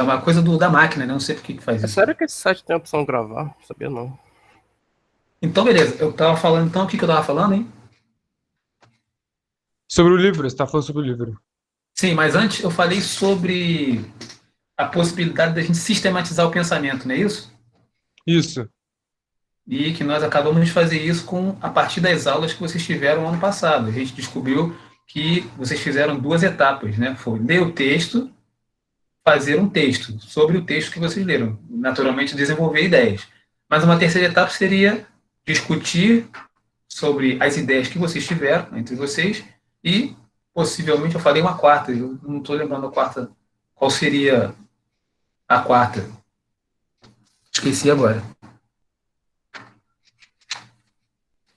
uma coisa da máquina, né? Não sei por que faz É isso. sério que esse site tem a opção de gravar? Não sabia não. Então, beleza. Eu tava falando, então, o que eu tava falando, hein? Sobre o livro, você tá falando sobre o livro. Sim, mas antes eu falei sobre a possibilidade da gente sistematizar o pensamento, não é isso? Isso. E que nós acabamos de fazer isso a partir das aulas que vocês tiveram ano passado. A gente descobriu que vocês fizeram duas etapas, né? Foi ler o texto, fazer um texto sobre o texto que vocês leram. Naturalmente, desenvolver ideias. Mas uma terceira etapa seria discutir sobre as ideias que vocês tiveram entre vocês e, possivelmente, eu falei uma quarta. Eu não estou lembrando a quarta. Qual seria a quarta? Esqueci agora.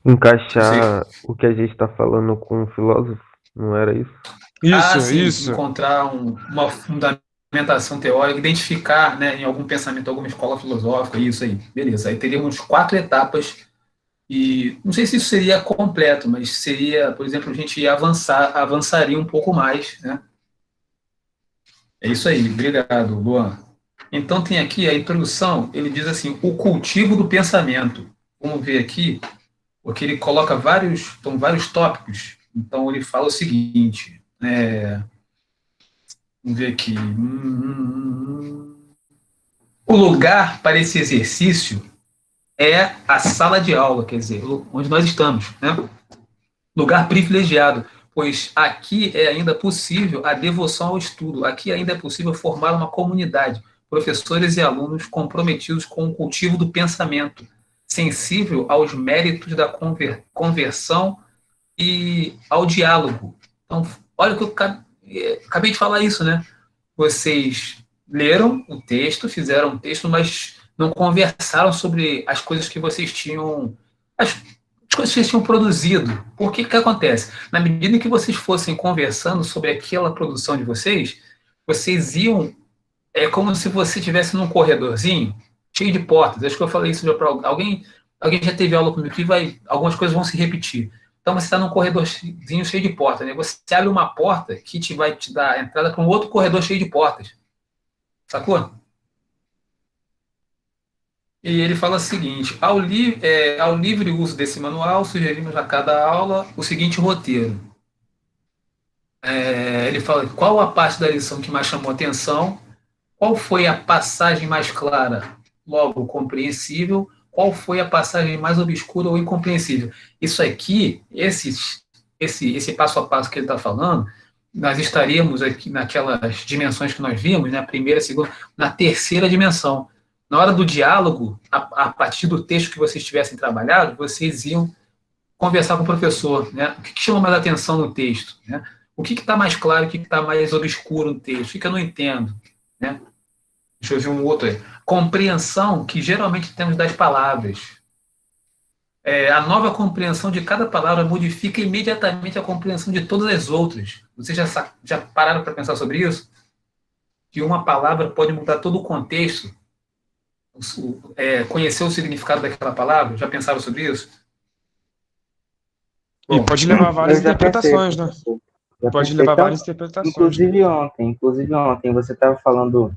Encaixar o que a gente tá falando com o filósofo, não era isso? Sim, Isso. encontrar uma fundamentação teórica, identificar, né, em algum pensamento, alguma escola filosófica, isso aí, beleza. Aí teríamos 4 etapas e não sei se isso seria completo, mas seria, por exemplo, a gente avançaria um pouco mais, né? É isso aí, obrigado, Luan. Então tem aqui a introdução, ele diz assim, o cultivo do pensamento. Vamos ver aqui, porque ele coloca vários tópicos. Então ele fala o seguinte, vamos ver aqui. O lugar para esse exercício é a sala de aula, quer dizer, onde nós estamos, né? Lugar privilegiado, pois aqui é ainda possível a devoção ao estudo, aqui ainda é possível formar uma comunidade, professores e alunos comprometidos com o cultivo do pensamento, sensível aos méritos da conversão e ao diálogo. Então, olha o que eu acabei de falar isso, né? Vocês leram o texto, fizeram um texto, mas não conversaram sobre as coisas que vocês tinham, as coisas que vocês tinham produzido. Por que acontece? Na medida em que vocês fossem conversando sobre aquela produção de vocês, vocês iam, é como se você estivesse num corredorzinho cheio de portas. Acho que eu falei isso já para alguém. Alguém já teve aula comigo que algumas coisas vão se repetir. Então você está num corredorzinho cheio de portas, né? Você abre uma porta que vai te dar a entrada para um outro corredor cheio de portas. Sacou? E ele fala o seguinte: ao livre uso desse manual, sugerimos a cada aula o seguinte roteiro. Ele fala qual a parte da lição que mais chamou atenção, qual foi a passagem mais clara, logo compreensível, qual foi a passagem mais obscura ou incompreensível. Isso aqui, esse passo a passo que ele está falando, nós estaríamos aqui naquelas dimensões que nós vimos, na primeira, segunda, na terceira dimensão. Na hora do diálogo, a partir do texto que vocês tivessem trabalhado, vocês iam conversar com o professor, né? O que chama mais atenção no texto, né? O que está mais claro, o que está mais obscuro no texto, o que eu não entendo, né? Deixa eu ver um outro aí. Compreensão que geralmente temos das palavras. A nova compreensão de cada palavra modifica imediatamente a compreensão de todas as outras. Vocês já pararam para pensar sobre isso? Que uma palavra pode mudar todo o contexto, conhecer o significado daquela palavra? Já pensaram sobre isso? E pode levar várias Eu já pensei, interpretações, né? professor. Já Pode pensei levar tanto, várias interpretações. Né? inclusive ontem, você estava falando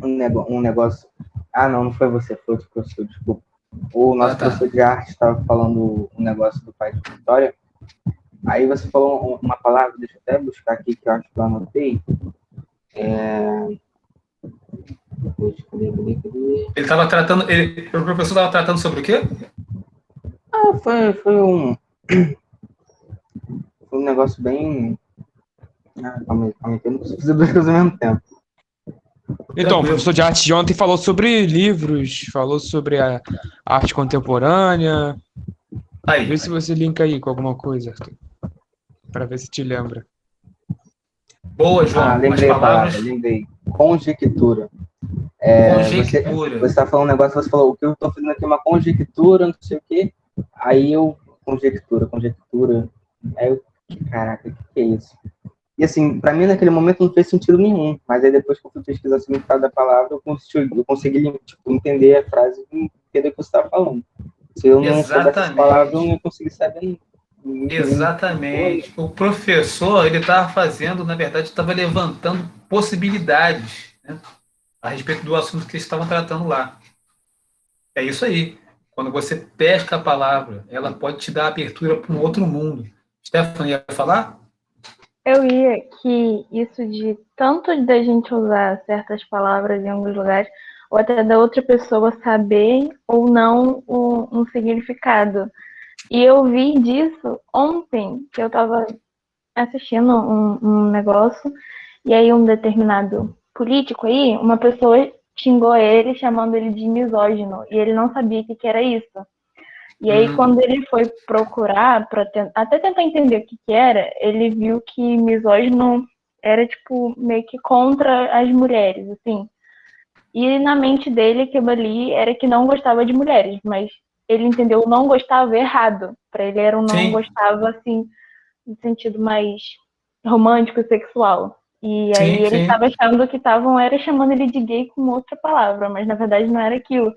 um negócio. Ah, não foi você, foi outro professor, desculpa. O nosso professor de arte estava falando um negócio do pai de Vitória. Aí você falou uma palavra, deixa eu até buscar aqui que eu acho que eu anotei. Ele estava tratando. O professor estava tratando sobre o quê? Foi um negócio bem. Calma aí, eu não consigo fazer duas coisas ao mesmo tempo. Então, o professor de arte de ontem falou sobre livros, falou sobre a arte contemporânea. Vê se você linka aí com alguma coisa, Arthur. Para ver se te lembra. Boa, João. Lembrei a palavra, lembrei. Conjectura. Conjectura. Você está falando um negócio, você falou, o que eu estou fazendo aqui é uma conjectura, não sei o quê. Aí eu, conjectura. Aí eu, caraca, o que é isso? E assim, para mim naquele momento não fez sentido nenhum, mas aí depois que eu fui pesquisar o significado da palavra, eu consegui tipo, entender a frase e entender o que você estava falando. Se eu não soubesse essa palavra, eu não ia conseguir saber. Exatamente. O professor, ele estava fazendo, na verdade, estava levantando possibilidades, né? a respeito do assunto que eles estavam tratando lá. É isso aí. Quando você pesca a palavra, ela pode te dar abertura para um outro mundo. Stephanie, ia falar? Eu ia que isso de tanto da gente usar certas palavras em alguns lugares, ou até da outra pessoa saber ou não um significado. E eu vi disso ontem, que eu estava assistindo um negócio, e aí um determinado político aí, uma pessoa xingou ele, chamando ele de misógino, e ele não sabia o que era isso. E aí, quando ele foi procurar, até tentar entender o que era, ele viu que misógino era, tipo, meio que contra as mulheres, assim. E na mente dele, aquilo ali era que não gostava de mulheres, mas ele entendeu o não gostava errado. Para ele era um não gostava, assim, no sentido mais romântico, sexual. E aí ele estava achando que era chamando ele de gay com outra palavra, mas na verdade não era aquilo.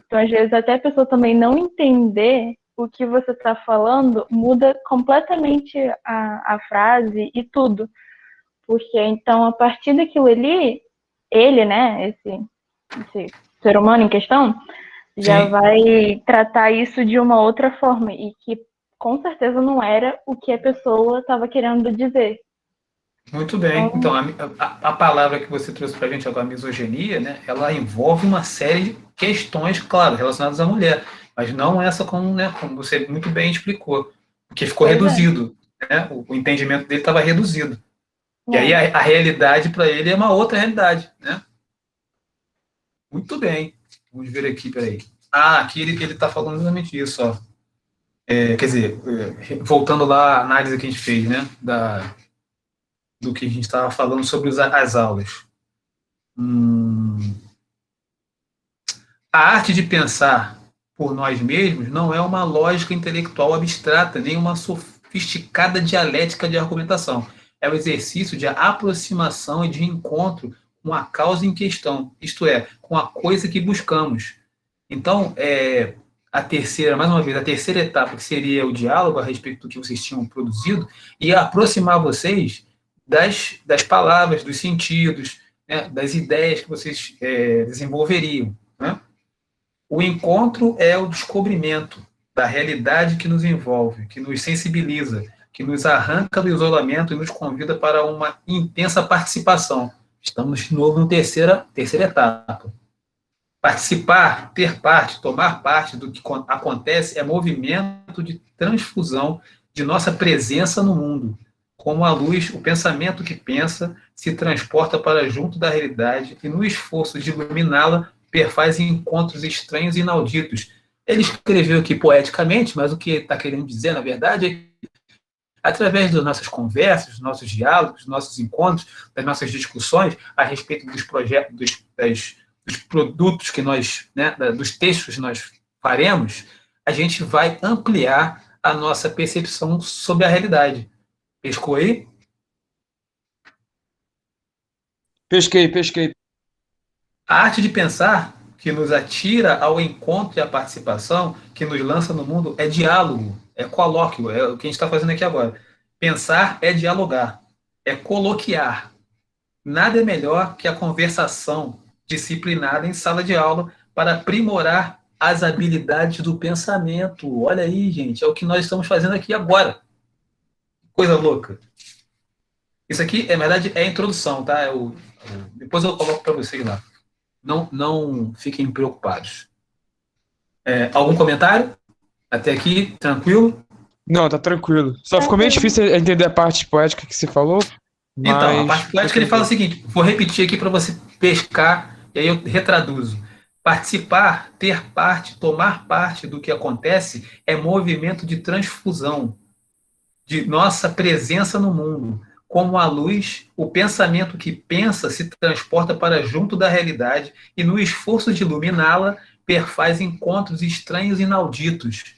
Então, às vezes, até a pessoa também não entender o que você está falando, muda completamente a frase e tudo. Porque, então, a partir daquilo ali, ele, né, esse ser humano em questão, já vai tratar isso de uma outra forma. E que, com certeza, não era o que a pessoa estava querendo dizer. Muito bem. Então, a palavra que você trouxe para a gente agora, misoginia, né, ela envolve uma série de questões, claro, relacionadas à mulher, mas não essa como você muito bem explicou, porque ficou reduzido. Né, o entendimento dele estava reduzido. E aí a realidade para ele é uma outra realidade. Né? Muito bem. Vamos ver aqui, peraí. Aqui ele está falando exatamente isso. Ó. Quer dizer, voltando lá à análise que a gente fez, né, do que a gente estava falando sobre as aulas. A arte de pensar por nós mesmos não é uma lógica intelectual abstrata, nem uma sofisticada dialética de argumentação. É o exercício de aproximação e de encontro com a causa em questão, isto é, com a coisa que buscamos. Então, a terceira etapa, que seria o diálogo a respeito do que vocês tinham produzido, e aproximar vocês das palavras, dos sentidos, né, das ideias que vocês desenvolveriam. Né? O encontro é o descobrimento da realidade que nos envolve, que nos sensibiliza, que nos arranca do isolamento e nos convida para uma intensa participação. Estamos de novo na terceira etapa. Participar, ter parte, tomar parte do que acontece é movimento de transfusão de nossa presença no mundo. Como a luz, o pensamento que pensa se transporta para junto da realidade e, no esforço de iluminá-la, perfaz encontros estranhos e inauditos. Ele escreveu aqui poeticamente, mas o que está querendo dizer, na verdade, é que, através das nossas conversas, dos nossos diálogos, dos nossos encontros, das nossas discussões a respeito dos projetos, dos produtos que nós, né, dos textos que nós faremos, a gente vai ampliar a nossa percepção sobre a realidade. Pescou aí? Pesquei. A arte de pensar, que nos atira ao encontro e à participação, que nos lança no mundo, é diálogo, é colóquio, é o que a gente está fazendo aqui agora. Pensar é dialogar, é coloquiar. Nada é melhor que a conversação disciplinada em sala de aula para aprimorar as habilidades do pensamento. Olha aí, gente, é o que nós estamos fazendo aqui agora. Coisa louca. Isso aqui, na verdade, é a introdução, tá? Depois eu coloco para vocês lá. Não fiquem preocupados. Algum comentário? Até aqui, tranquilo? Não, tá tranquilo. Só ficou meio difícil entender a parte poética que você falou. Mas... Então, a parte poética ele fala o seguinte, vou repetir aqui para você pescar, e aí eu retraduzo. Participar, ter parte, tomar parte do que acontece é movimento de transfusão de nossa presença no mundo. Como a luz, o pensamento que pensa se transporta para junto da realidade e, no esforço de iluminá-la, perfaz encontros estranhos e inauditos.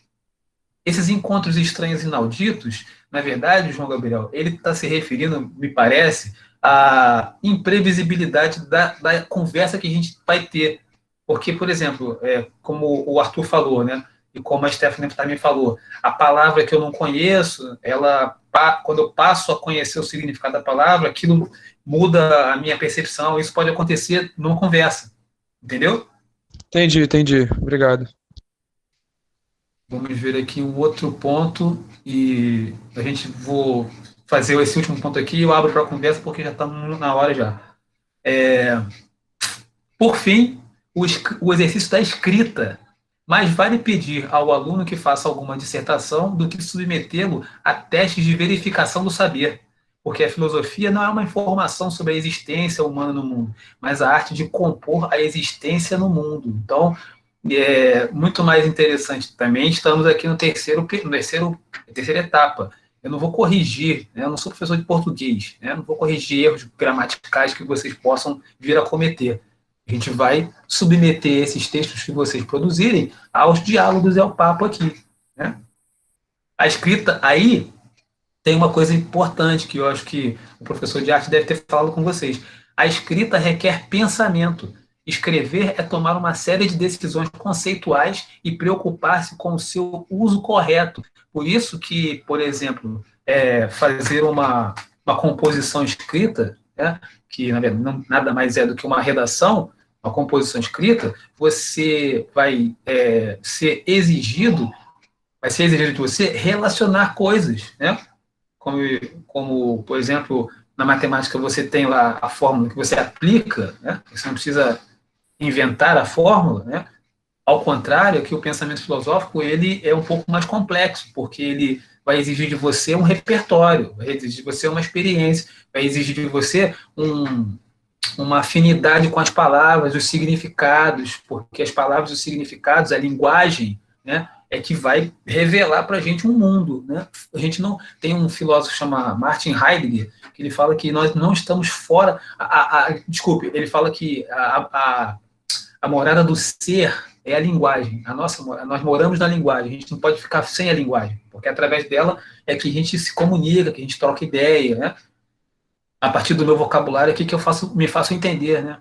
Esses encontros estranhos e inauditos, na verdade, João Gabriel, ele está se referindo, me parece, à imprevisibilidade da conversa que a gente vai ter. Porque, por exemplo, como o Arthur falou, né, e como a Stephanie também falou, a palavra que eu não conheço, quando eu passo a conhecer o significado da palavra, aquilo muda a minha percepção. Isso pode acontecer numa conversa, entendeu? Entendi. Obrigado. Vamos ver aqui um outro ponto e a gente vou fazer esse último ponto aqui e eu abro para a conversa porque já estamos na hora já. Por fim, o exercício da escrita. Mais vale pedir ao aluno que faça alguma dissertação do que submetê-lo a testes de verificação do saber, porque a filosofia não é uma informação sobre a existência humana no mundo, mas a arte de compor a existência no mundo. Então, é muito mais interessante também. Estamos aqui na terceira etapa. Eu não vou corrigir, né? Eu não sou professor de português, né? Eu não vou corrigir erros gramaticais que vocês possam vir a cometer. A gente vai submeter esses textos que vocês produzirem aos diálogos e ao papo aqui, né? A escrita aí tem uma coisa importante que eu acho que o professor de arte deve ter falado com vocês. A escrita requer pensamento. Escrever é tomar uma série de decisões conceituais e preocupar-se com o seu uso correto. Por isso que, por exemplo, fazer uma composição escrita, né, que na verdade nada mais é do que uma redação, uma composição escrita, você vai ser exigido de você relacionar coisas, né? Como, por exemplo, na matemática você tem lá a fórmula que você aplica, né? Você não precisa inventar a fórmula, né? Ao contrário, que o pensamento filosófico ele é um pouco mais complexo, porque ele vai exigir de você um repertório, vai exigir de você uma experiência, vai exigir de você uma afinidade com as palavras, os significados, porque as palavras e os significados, a linguagem, né, é que vai revelar para a gente um mundo, né? A gente não tem um filósofo chamado Martin Heidegger que ele fala que nós não estamos fora. Desculpe, ele fala que a morada do ser é a linguagem. Nós moramos na linguagem. A gente não pode ficar sem a linguagem, porque através dela é que a gente se comunica, que a gente troca ideia, né? A partir do meu vocabulário aqui que eu me faço entender, né?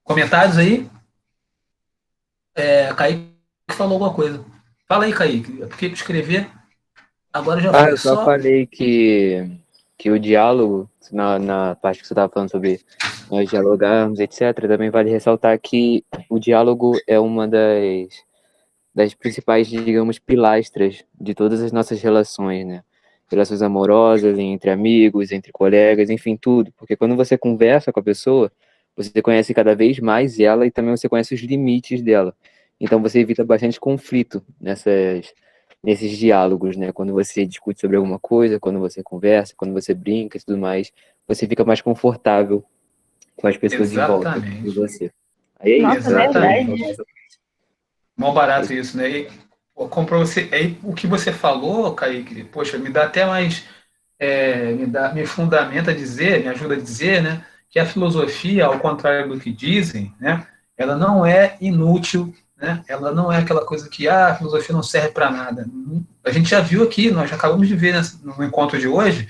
Comentários aí? Kaique falou alguma coisa. Fala aí, Kaique. Porque escrever agora já foi. Eu só falei que o diálogo, na parte que você estava falando sobre nós dialogarmos, etc., também vale ressaltar que o diálogo é uma das principais, digamos, pilastras de todas as nossas relações, né? Relações amorosas, entre amigos, entre colegas, enfim, tudo. Porque quando você conversa com a pessoa, você conhece cada vez mais ela e também você conhece os limites dela. Então você evita bastante conflito nesses diálogos, né? Quando você discute sobre alguma coisa, quando você conversa, quando você brinca e tudo mais, você fica mais confortável com as pessoas em volta de você. Aí é Nossa, isso. verdade. Mó barato isso, né? E, o que você falou, Kaique, poxa, me dá até mais, me fundamenta a dizer, me ajuda a dizer, né, que a filosofia, ao contrário do que dizem, né, ela não é inútil, né, ela não é aquela coisa que a filosofia não serve para nada. A gente já viu aqui, nós já acabamos de ver no encontro de hoje,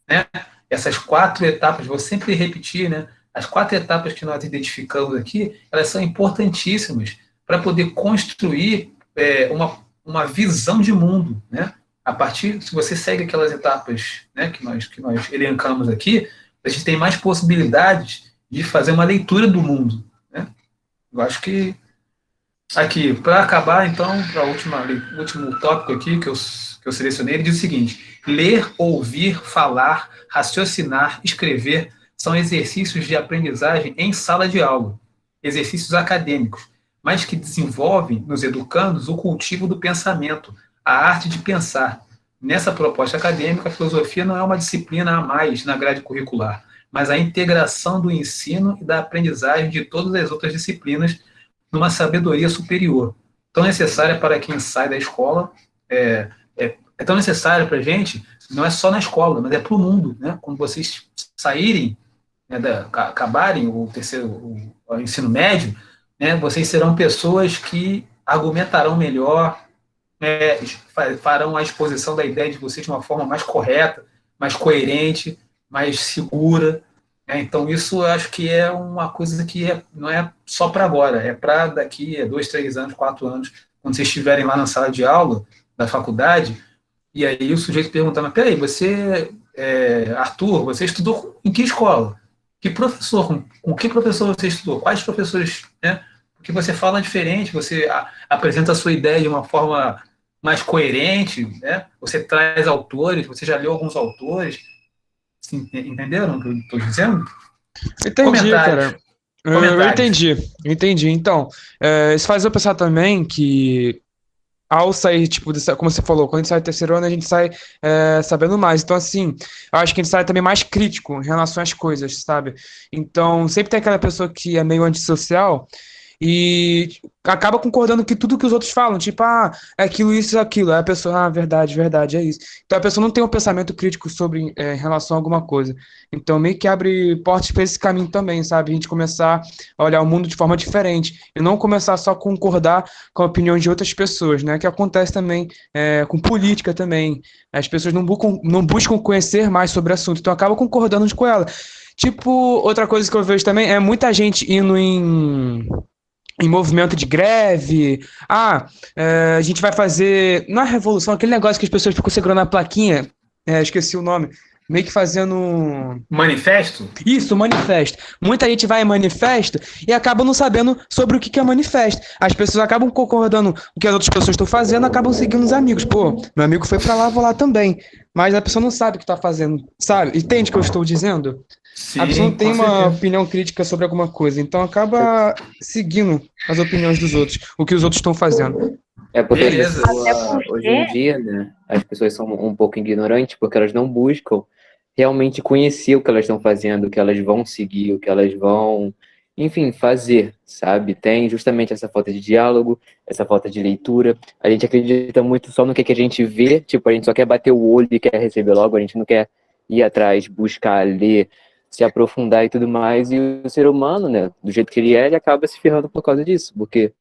né, essas 4 etapas, vou sempre repetir, né, as 4 etapas que nós identificamos aqui, elas são importantíssimas para poder construir uma visão de mundo, né? Se você segue aquelas etapas, né, que nós elencamos aqui, a gente tem mais possibilidades de fazer uma leitura do mundo, né? Eu acho que aqui, para acabar, então, para o último tópico aqui que eu selecionei, ele diz o seguinte: ler, ouvir, falar, raciocinar, escrever são exercícios de aprendizagem em sala de aula, exercícios acadêmicos, mas que desenvolvem nos educandos o cultivo do pensamento, a arte de pensar. Nessa proposta acadêmica, a filosofia não é uma disciplina a mais na grade curricular, mas a integração do ensino e da aprendizagem de todas as outras disciplinas numa sabedoria superior, tão necessária para quem sai da escola, é tão necessária para a gente, não é só na escola, mas é para o mundo, né? Quando vocês saírem, né, acabarem o ensino médio, né, vocês serão pessoas que argumentarão melhor, farão a exposição da ideia de vocês de uma forma mais correta, mais coerente, mais segura. Então, isso eu acho que é uma coisa que não é só para agora, é para daqui a 2, 3 anos, 4 anos, quando vocês estiverem lá na sala de aula da faculdade, e aí o sujeito perguntar, mas peraí, Arthur, você estudou em que escola? Que professor? Com que professor você estudou? Quais professores, né? Porque você fala diferente, você apresenta a sua ideia de uma forma mais coerente, né? Você traz autores, você já leu alguns autores, assim, entenderam o que eu estou dizendo? Entendi, cara. Eu Comentários. entendi. Então, isso faz eu pensar também que ao sair, tipo, como você falou, quando a gente sai do terceiro ano, a gente sai sabendo mais. Então, assim, eu acho que a gente sai também mais crítico em relação às coisas, sabe? Então, sempre tem aquela pessoa que é meio antissocial e acaba concordando que tudo que os outros falam, tipo, é aquilo, isso, aquilo. Aí a pessoa, verdade, verdade, é isso. Então a pessoa não tem um pensamento crítico sobre em relação a alguma coisa. Então meio que abre portas para esse caminho também, sabe? A gente começar a olhar o mundo de forma diferente e não começar só a concordar com a opinião de outras pessoas, né? Que acontece também com política também. As pessoas não buscam conhecer mais sobre o assunto, então acabam concordando com ela. Tipo, outra coisa que eu vejo também é muita gente indo em movimento de greve. A gente vai fazer. Não é revolução, aquele negócio que as pessoas ficam segurando a plaquinha. Esqueci o nome. Meio que fazendo. Manifesto? Isso, manifesto. Muita gente vai em manifesto e acaba não sabendo sobre o que é manifesto. As pessoas acabam concordando com o que as outras pessoas estão fazendo, acabam seguindo os amigos. Pô, meu amigo foi pra lá, vou lá também. Mas a pessoa não sabe o que tá fazendo, sabe? Entende o que eu estou dizendo? Sim, A pessoa não tem com uma certeza. opinião crítica sobre alguma coisa, então acaba seguindo as opiniões dos outros, o que os outros estão fazendo. É porque Beleza. hoje em dia, né, as pessoas são um pouco ignorantes porque elas não buscam realmente conhecer o que elas estão fazendo, o que elas vão seguir, o que elas vão, enfim, fazer, sabe? Tem justamente essa falta de diálogo, essa falta de leitura. A gente acredita muito só no que a gente vê, tipo, a gente só quer bater o olho e quer receber logo, a gente não quer ir atrás, buscar, ler, se aprofundar e tudo mais, e o ser humano, né, do jeito que ele acaba se ferrando por causa disso, porque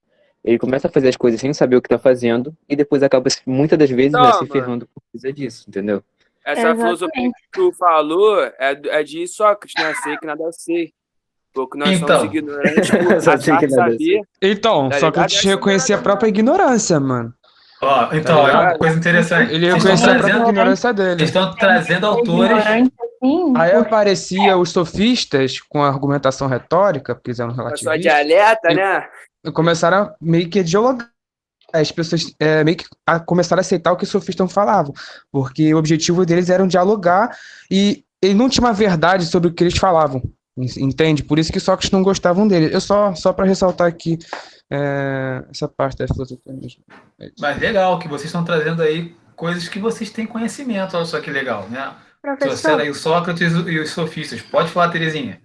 ele começa a fazer as coisas sem saber o que tá fazendo, e depois acaba, muitas das vezes, né, se ferrando por causa disso, entendeu? Essa filosofia que tu falou é de Sócrates, né? Sei que nada sei. Porque nós somos Então. ignorantes por Só sei achar que que nada saber. Então, Tá Sócrates ligado? reconhecia a própria ignorância, mano. Então, Tá é uma ligado? coisa interessante. Ele Vocês estão reconhecia a própria trazendo, ignorância dele. vocês estão trazendo autores. Ignorante, assim, Aí aparecia os sofistas com a argumentação retórica, porque eles eram A sua relativistas, dialeta, e né? começaram a meio que dialogar. As pessoas meio que começaram a aceitar o que os sofistas falavam, porque o objetivo deles era dialogar e ele não tinha uma verdade sobre o que eles falavam, entende? Por isso que Sócrates não gostavam dele. Eu só para ressaltar aqui essa parte da filosofia mesmo. Mas legal, que vocês estão trazendo aí coisas que vocês têm conhecimento. Olha só que legal, né? Trouxeram aí o Sócrates e os sofistas. Pode falar, Terezinha.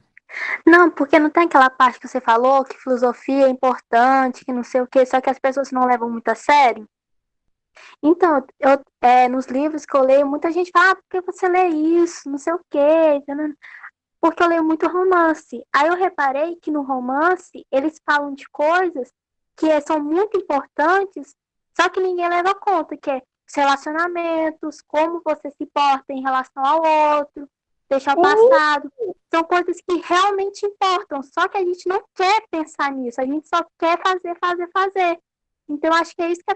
Não, porque não tem aquela parte que você falou que filosofia é importante, que não sei o quê, só que as pessoas não levam muito a sério. Então, nos livros que eu leio, muita gente fala, por que você lê isso, não sei o quê, porque eu leio muito romance. Aí eu reparei que no romance eles falam de coisas que são muito importantes, só que ninguém leva conta, que é os relacionamentos, como você se porta em relação ao outro, deixar o passado. São coisas que realmente importam, só que a gente não quer pensar nisso, a gente só quer fazer. Então, acho que é isso que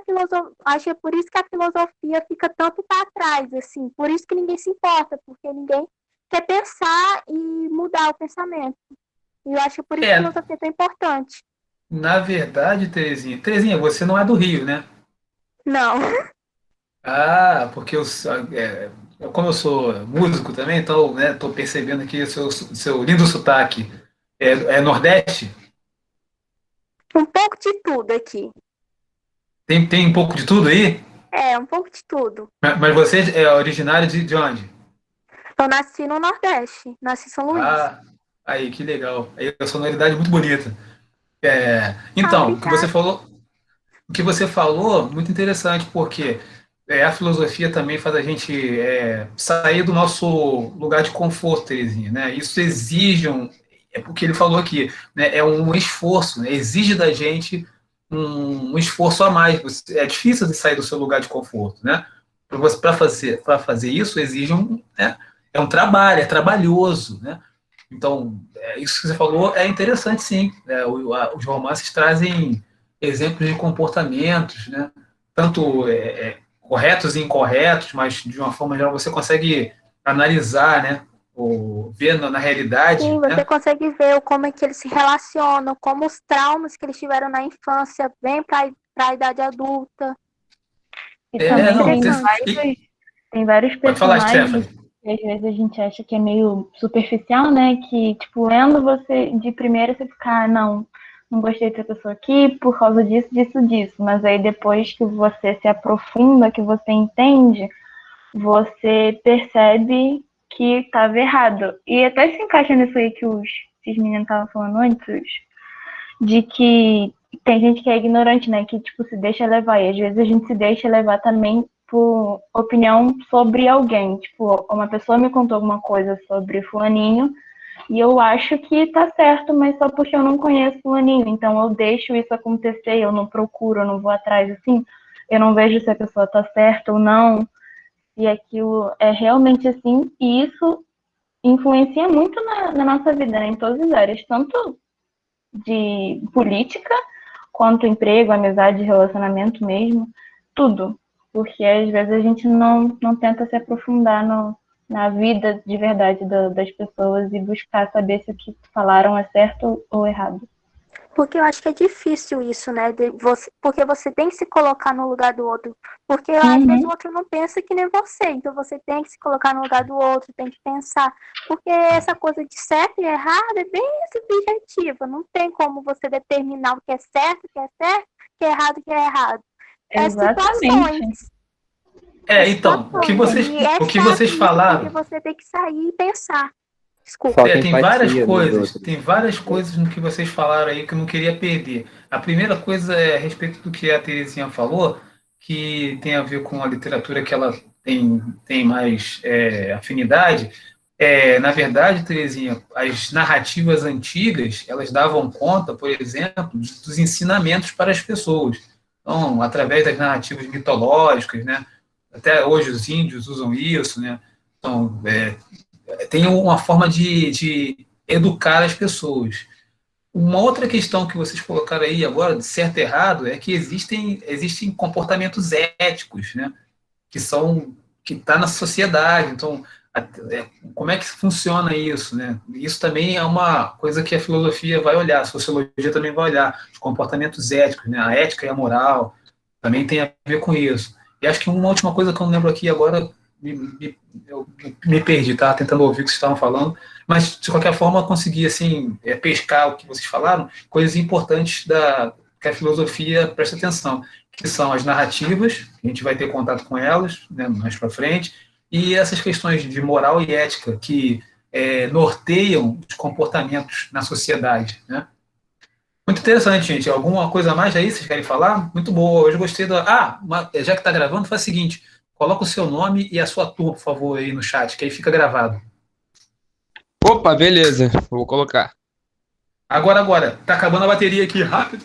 acho que é por isso que a filosofia fica tanto para trás, assim, por isso que ninguém se importa, porque ninguém quer pensar e mudar o pensamento. E eu acho que por isso que a filosofia é tão importante. Na verdade, Terezinha, você não é do Rio, né? Não. Porque como eu sou músico também, então, né, tô percebendo aqui o seu lindo sotaque. É Nordeste? Um pouco de tudo aqui. Tem um pouco de tudo aí? Um pouco de tudo. Mas você é originário de onde? Eu nasci no Nordeste, nasci em São Luís. Aí, que legal. Aí a sonoridade é muito bonita. Então, o que você falou, muito interessante, porque a filosofia também faz a gente sair do nosso lugar de conforto, Terezinha, né? Isso exige o que ele falou aqui, né? É um esforço, né? Exige da gente um esforço a mais. É difícil de sair do seu lugar de conforto, né? Para fazer isso exige um trabalho, é trabalhoso, né? Então, isso que você falou é interessante, sim. Os romances trazem exemplos de comportamentos, né? Tanto corretos e incorretos, mas de uma forma geral você consegue analisar, né? Ou ver na realidade. Sim, você né? consegue ver como é que eles se relacionam, como os traumas que eles tiveram na infância vêm para a idade adulta. E também não, tem vários Pode falar, personagens Stephanie. que às vezes a gente acha que é meio superficial, né? Que, tipo, lendo você de primeira você fica, não gostei dessa pessoa aqui por causa disso, disso, disso. Mas aí depois que você se aprofunda, que você entende, você percebe que estava errado. E até se encaixa nisso aí que esses meninos estavam falando antes, de que tem gente que é ignorante, né? Que, tipo, se deixa levar. E às vezes a gente se deixa levar também por opinião sobre alguém. Tipo, uma pessoa me contou alguma coisa sobre fulaninho e eu acho que tá certo, mas só porque eu não conheço fulaninho. Então eu deixo isso acontecer, eu não procuro, eu não vou atrás, assim. Eu não vejo se a pessoa tá certa ou não, se aquilo é realmente assim. E isso influencia muito na nossa vida, né? Em todas as áreas. Tanto de política, quanto emprego, amizade, relacionamento mesmo, tudo. Porque às vezes a gente não tenta se aprofundar na vida de verdade das pessoas e buscar saber se o que falaram é certo ou errado. Porque eu acho que é difícil isso, né? Porque você tem que se colocar no lugar do outro. Porque às vezes o outro não pensa que nem você. Então você tem que se colocar no lugar do outro, tem que pensar. Porque essa coisa de certo e errado é bem subjetiva. Não tem como você determinar o que é certo, o que é certo, o que é errado, o que é errado. É situações. Então, o que vocês falaram. Porque você tem que sair e pensar. Desculpa. Tem várias coisas no que vocês falaram aí que eu não queria perder. A primeira coisa é a respeito do que a Terezinha falou, que tem a ver com a literatura que ela tem mais afinidade. Na verdade, Terezinha, as narrativas antigas, elas davam conta, por exemplo, dos ensinamentos para as pessoas. Então, através das narrativas mitológicas, né? Até hoje os índios usam isso, né? Então, tem uma forma de educar as pessoas. Uma outra questão que vocês colocaram aí agora, de certo e errado, é que existem comportamentos éticos, né? Que está na sociedade. Então, como é que funciona isso, né? Isso também é uma coisa que a filosofia vai olhar, a sociologia também vai olhar, os comportamentos éticos, né? A ética e a moral também tem a ver com isso. E acho que uma última coisa que eu não lembro aqui agora, eu me perdi, tá? Tentando ouvir o que vocês estavam falando, mas de qualquer forma eu consegui assim pescar o que vocês falaram, coisas importantes que a filosofia presta atenção, que são as narrativas, a gente vai ter contato com elas, né, mais para frente, e essas questões de moral e ética que norteiam os comportamentos na sociedade, né? Muito interessante, gente. Alguma coisa a mais aí vocês querem falar? Muito boa. Hoje eu gostei já que está gravando, faz o seguinte: coloca o seu nome e a sua turma, por favor, aí no chat, que aí fica gravado. Opa, beleza. Vou colocar. Agora. Tá acabando a bateria aqui, rápido.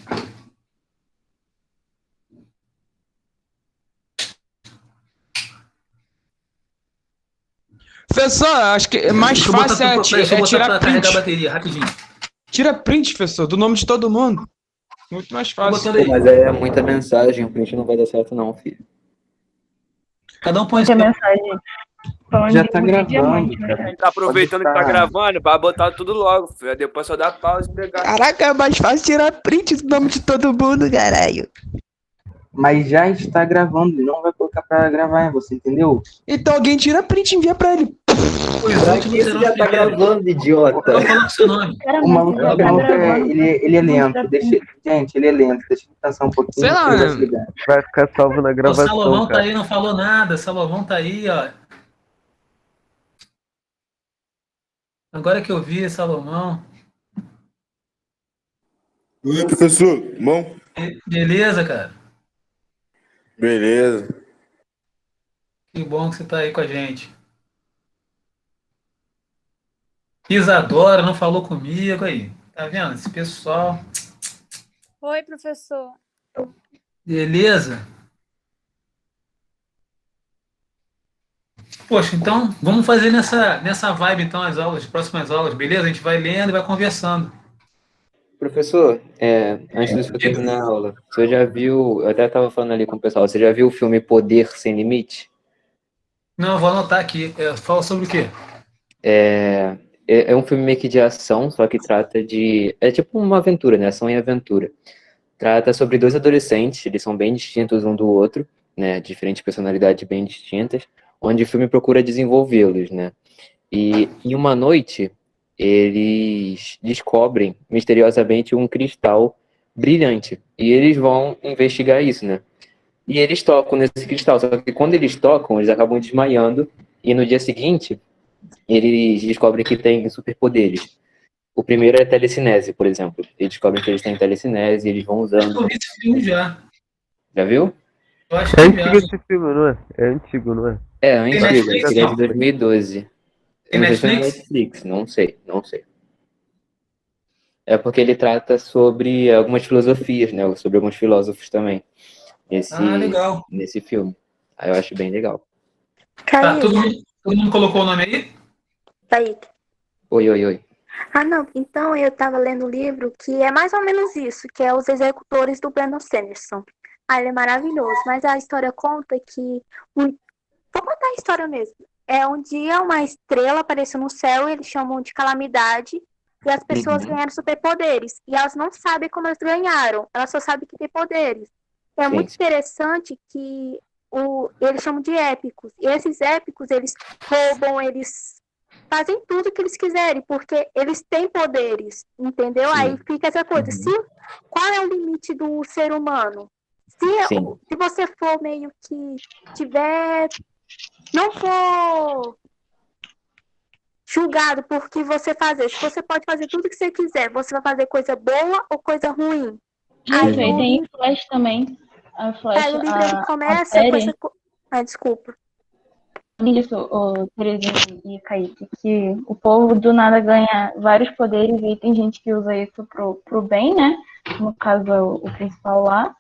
Professor, acho que é mais fácil tirar print. Carregar a bateria, rapidinho. Tira print, professor, do nome de todo mundo. Muito mais fácil. Pô, mas é muita mensagem, o print não vai dar certo não, filho. Cada um põe muita mensagem. Já tá gravando. Tá aproveitando que tá gravando, vai botar tudo logo, filho. Depois só dá pausa e pegar. Caraca, é mais fácil tirar print do nome de todo mundo, caralho. Mas já está gravando, não vai colocar pra gravar, você entendeu? Então alguém tira print e envia pra ele. Isso já tá gravando, idiota. O maluco ele é lento. Gente, ele é lento. Deixa eu pensar um pouquinho. Sei lá, vai ficar salvo na gravação. O Salomão cara. tá aí, não falou nada. Salomão tá aí, ó. Agora que eu vi, Salomão. Oi, professor. Bom? Beleza, cara? Beleza. Que bom que você tá aí com a gente. Isadora não falou comigo aí. Tá vendo? Esse pessoal. Oi, professor. Beleza? Poxa, então vamos fazer nessa vibe então as próximas aulas, beleza? A gente vai lendo e vai conversando. Professor, antes de você terminar a aula, você já viu, eu até estava falando ali com o pessoal, você já viu o filme Poder Sem Limite? Não, vou anotar aqui. Fala sobre o quê? É um filme meio que de ação, só que trata de... É tipo uma aventura, né? Ação e aventura. Trata sobre dois adolescentes, eles são bem distintos um do outro, né? Diferentes personalidades bem distintas, onde o filme procura desenvolvê-los, né? E em uma noite, eles descobrem misteriosamente um cristal brilhante. E eles vão investigar isso, né? E eles tocam nesse cristal, só que quando eles tocam, eles acabam desmaiando. E no dia seguinte, eles descobrem que têm superpoderes. O primeiro é telecinese, por exemplo. Eles descobrem que eles têm telecinese e eles vão usando. Acho que eu vi esse filme já. Já viu? Eu acho É que antigo já. esse filme, não é? É antigo, não é? É antigo, Netflix, ele é não? de 2012. Tem Não sei se é Netflix? Netflix, não sei. É porque ele trata sobre algumas filosofias, né? Sobre alguns filósofos também. Legal. Nesse filme. Aí eu acho bem legal. Tá, todo Kaique, mundo colocou o nome aí? Kaique. Oi. Ah, não. Então eu tava lendo um livro que é mais ou menos isso, que é Os Executores do Brandon Sanderson. Ah, ele é maravilhoso, mas a história conta que... Vou contar a história mesmo. Um dia uma estrela apareceu no céu e eles chamam de calamidade e as pessoas ganharam superpoderes. E elas não sabem como elas ganharam, elas só sabem que tem poderes. É muito interessante que eles chamam de épicos. E esses épicos, eles roubam, eles fazem tudo que eles quiserem, porque eles têm poderes, entendeu? Sim. Aí fica essa coisa. Qual é o limite do ser humano? Se você for meio que não for julgado por que você fazer, se você pode fazer tudo que você quiser, você vai fazer coisa boa ou coisa ruim? Aí tem Flash também. A Flash, aí o livro ele começa série, com essa... desculpa. Isso, Terezinha e Kaique, que o povo do nada ganha vários poderes e tem gente que usa isso pro bem, né? No caso, o principal lá.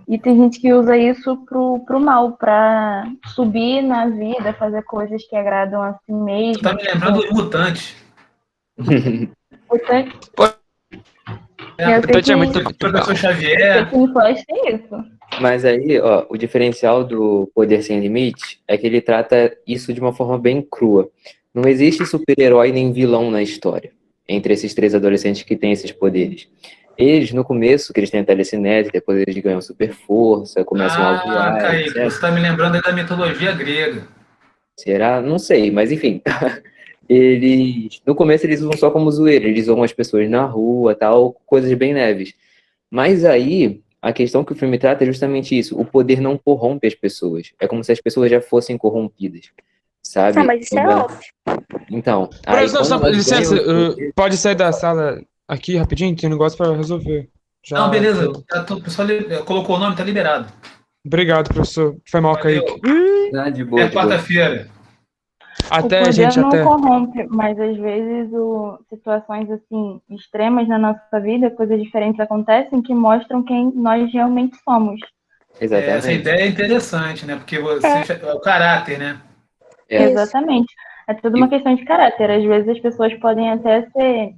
E tem gente que usa isso pro mal, pra subir na vida, fazer coisas que agradam a si mesmo. Tá me lembrando dos Mutantes. Mutante? Mutante é muito legal. Professor Xavier. Tem Flash tem isso. Mas aí, ó, o diferencial do Poder Sem Limite é que ele trata isso de uma forma bem crua. Não existe super-herói nem vilão na história, entre esses três adolescentes que têm esses poderes. Eles, no começo, que eles têm a telecinese, depois eles ganham super força, começam a voar, Kaique, etc. você tá me lembrando aí da mitologia grega. Será? Não sei, mas enfim. No começo, eles usam só como zoeira, eles zoam as pessoas na rua, tal, coisas bem leves. Mas aí, a questão que o filme trata é justamente isso. O poder não corrompe as pessoas. É como se as pessoas já fossem corrompidas, sabe? Não, mas isso é óbvio. Então... Professor, licença, pode sair da sala aqui rapidinho? Tem um negócio pra resolver. Não, beleza. O pessoal colocou o nome, tá liberado. Obrigado, professor. Foi mal, Kaique. De boa, quarta-feira. Até, o poder gente, não até. corrompe, mas às vezes situações assim extremas na nossa vida, coisas diferentes acontecem que mostram quem nós realmente somos. Exatamente. Essa ideia é interessante, né? Porque é o caráter, né? Exatamente. É tudo uma questão de caráter. Às vezes as pessoas podem até ser,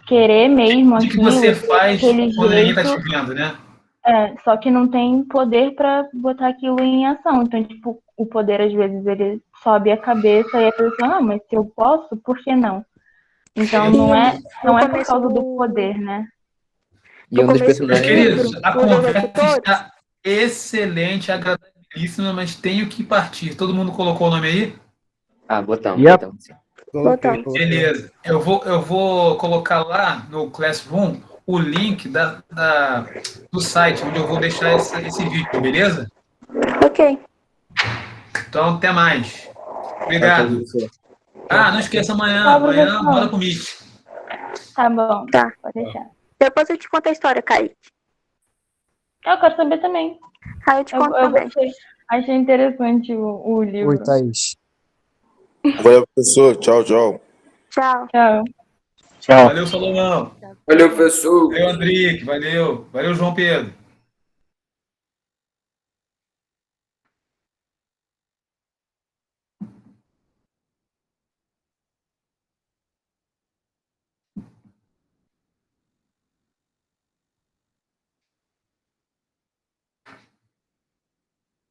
querer mesmo o que você faz quando ninguém tá te jeito, vendo, né? só que não tem poder para botar aquilo em ação. Então, o poder, às vezes, ele sobe a cabeça e a pessoa, mas se eu posso, por que não? Então, não é por causa do poder, né? E um dos Meus personagens... queridos, a conversa está excelente, agradabilíssima, mas tenho que partir. Todo mundo colocou o nome aí? Botamos. Beleza. Eu vou colocar lá no Classroom o link do site onde eu vou deixar esse vídeo, beleza? Ok. Então, até mais. Obrigado. Não esqueça amanhã. Amanhã bora comigo. Tá bom. Tá. Pode deixar. Depois eu te conto a história, Kaique. Eu quero saber também. Eu te conto também. Achei interessante o livro. Oi, Thaís. Valeu, professor. Tchau. Tchau. Valeu, Salomão. Valeu, professor. Valeu, Andrique. Valeu, João Pedro.